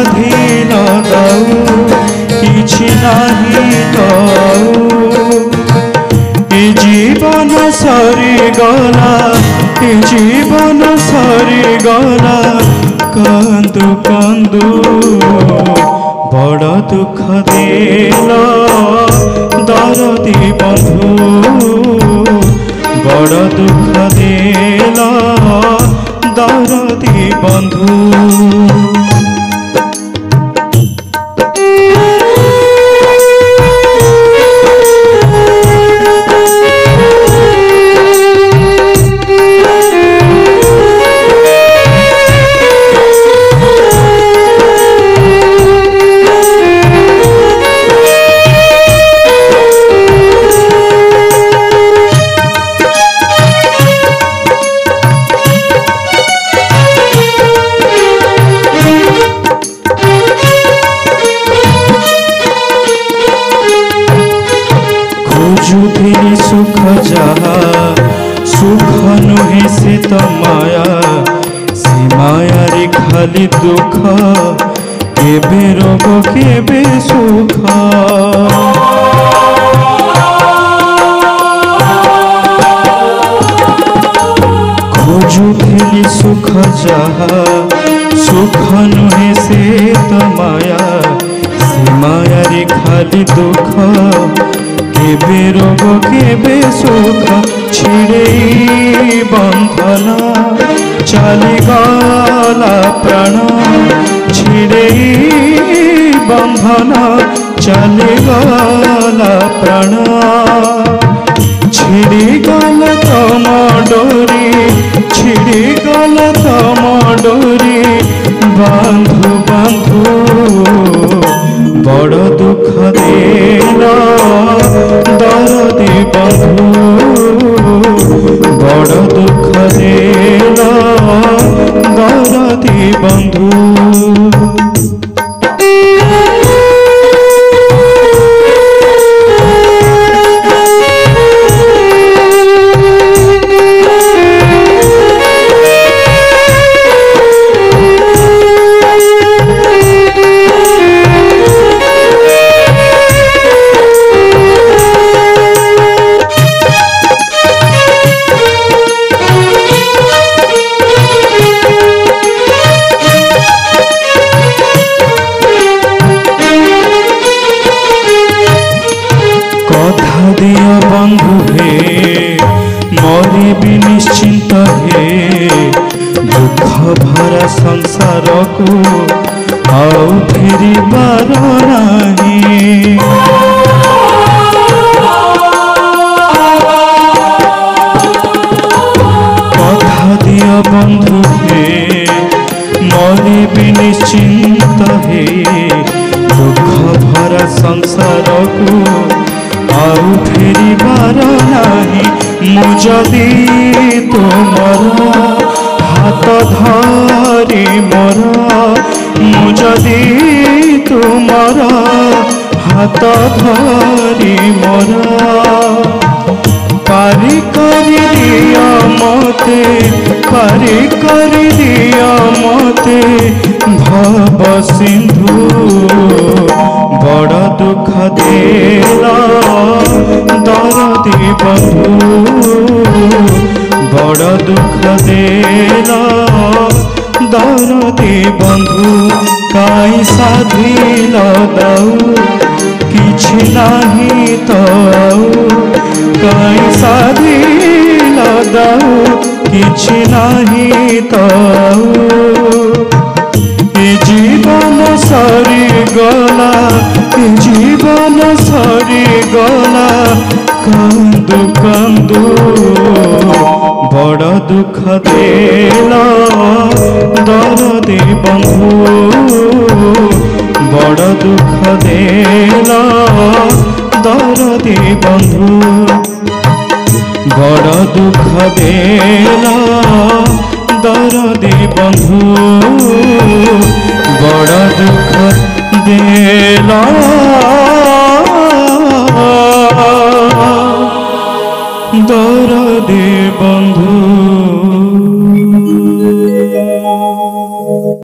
স্বাধীন দাও কিছু নাহি তো এ জীবন সরি গলা এ জীবন সরি গলা কান্দু কান্দু বড় দুঃখ দিল দরদি বন্ধু বড় দুঃখ দিল দরদি বন্ধু খুঁজুଥିଲି সুখ যাহা সুখ নুহে সে তো মায়া সে মায়ারে খালি দুঃখ কেবে রোগ কেবে সুখ খুঁজুଥିଲି সুখ যাহা সুখ নুহে সে তো মায়া সে মায়ারে খালি দুঃখ কেবে রোগ কেবে সুখ ছিড়ে বন্ধন চালি গলা প্রাণ ছিড়ে বন্ধন চালি গলা প্রাণ ছিড়ি গল তম ডোরি ছিড়ি গল তম ডোরি বন্ধু বন্ধু বড় দুঃখ দিল দরদি বন্ধু বড় দুঃখ দিল দরদি বন্ধু दियो बंधु हे मरिबी निश्चिंत हे दुख भरा संसार को आउ फेरी बार नहीं कथा दियो बंधु हे मरिबी निश्चिंत हे दुख भरा संसार को आउ फेरी बार नहीं मुझदी तुमर हाथ धरी मोर मुझदी तुमर हाथ धरी मोर पारी करी दिया मते पारी करी दिया मते भव सिंधु बड़ दुख देला दरदी बंधु बड़ दुख देला दरदी बंधु काई साधिल दाऊ किछि नाही तो काई साधिल दाऊ किछि नाही तो जीवन सरी गला जीवन सरी गला कांदू कांदू बड़ दुख देला दरदी बंधु बड़ दुख देला दरदी बंधु बड़ दुख देला दरदी बंधु बड़ दुख देला दरदी बंधु।